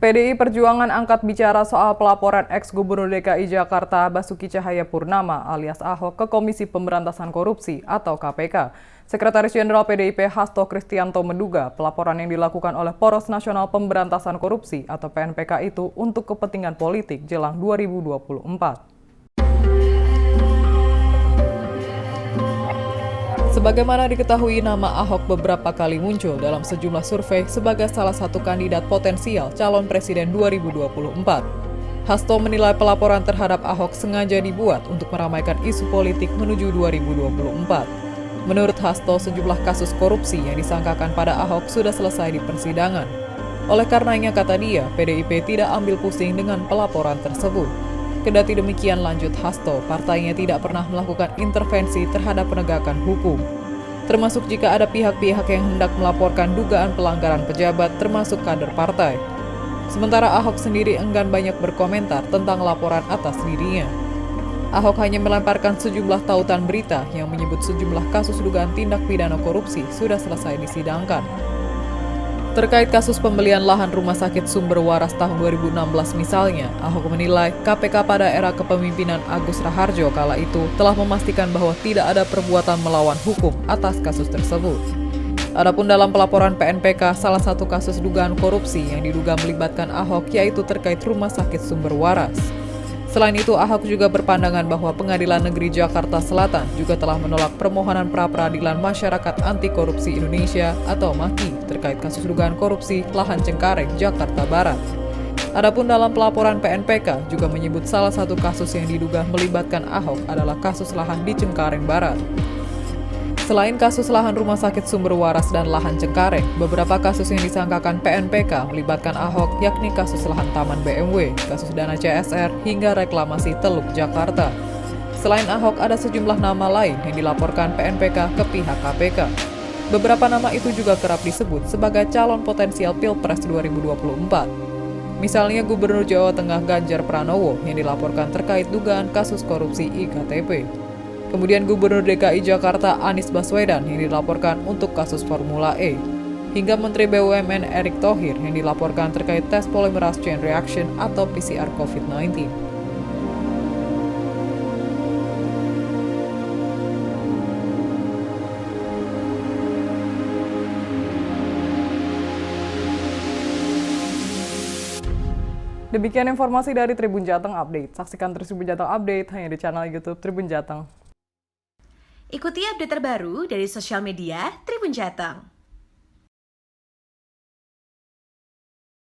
PDI Perjuangan angkat bicara soal pelaporan ex-Gubernur DKI Jakarta Basuki Cahayapurnama alias Ahok ke Komisi Pemberantasan Korupsi atau KPK. Sekretaris Jenderal PDIP Hasto Kristianto menduga pelaporan yang dilakukan oleh Poros Nasional Pemberantasan Korupsi atau PNPK itu untuk kepentingan politik jelang 2024. Sebagaimana diketahui, nama Ahok beberapa kali muncul dalam sejumlah survei sebagai salah satu kandidat potensial calon presiden 2024. Hasto menilai pelaporan terhadap Ahok sengaja dibuat untuk meramaikan isu politik menuju 2024. Menurut Hasto, sejumlah kasus korupsi yang disangkakan pada Ahok sudah selesai di persidangan. Oleh karenanya, kata dia, PDIP tidak ambil pusing dengan pelaporan tersebut. Kendati demikian, lanjut Hasto, partainya tidak pernah melakukan intervensi terhadap penegakan hukum, termasuk jika ada pihak-pihak yang hendak melaporkan dugaan pelanggaran pejabat termasuk kader partai. Sementara Ahok sendiri enggan banyak berkomentar tentang laporan atas dirinya. Ahok hanya melemparkan sejumlah tautan berita yang menyebut sejumlah kasus dugaan tindak pidana korupsi sudah selesai disidangkan. Terkait kasus pembelian lahan rumah sakit Sumber Waras tahun 2016 misalnya, Ahok menilai KPK pada era kepemimpinan Agus Raharjo kala itu telah memastikan bahwa tidak ada perbuatan melawan hukum atas kasus tersebut. Adapun dalam pelaporan PNPK, salah satu kasus dugaan korupsi yang diduga melibatkan Ahok yaitu terkait rumah sakit Sumber Waras. Selain itu, Ahok juga berpandangan bahwa Pengadilan Negeri Jakarta Selatan juga telah menolak permohonan pra-peradilan Masyarakat Anti Korupsi Indonesia atau MAKI terkait kasus dugaan korupsi lahan Cengkareng, Jakarta Barat. Adapun dalam pelaporan PNPK juga menyebut salah satu kasus yang diduga melibatkan Ahok adalah kasus lahan di Cengkareng Barat. Selain kasus lahan rumah sakit Sumber Waras dan lahan Cengkareng, beberapa kasus yang disangkakan PNPK melibatkan Ahok yakni kasus lahan Taman BMW, kasus dana CSR, hingga reklamasi Teluk Jakarta. Selain Ahok, ada sejumlah nama lain yang dilaporkan PNPK ke pihak KPK. Beberapa nama itu juga kerap disebut sebagai calon potensial Pilpres 2024. Misalnya Gubernur Jawa Tengah Ganjar Pranowo yang dilaporkan terkait dugaan kasus korupsi IKTP. Kemudian Gubernur DKI Jakarta Anies Baswedan yang dilaporkan untuk kasus Formula E. Hingga Menteri BUMN Erick Thohir yang dilaporkan terkait tes polymerase chain reaction atau PCR COVID-19. Demikian informasi dari Tribun Jateng Update. Saksikan terus Tribun Jateng Update hanya di channel YouTube Tribun Jateng. Ikuti update terbaru dari sosial media Tribun Jateng.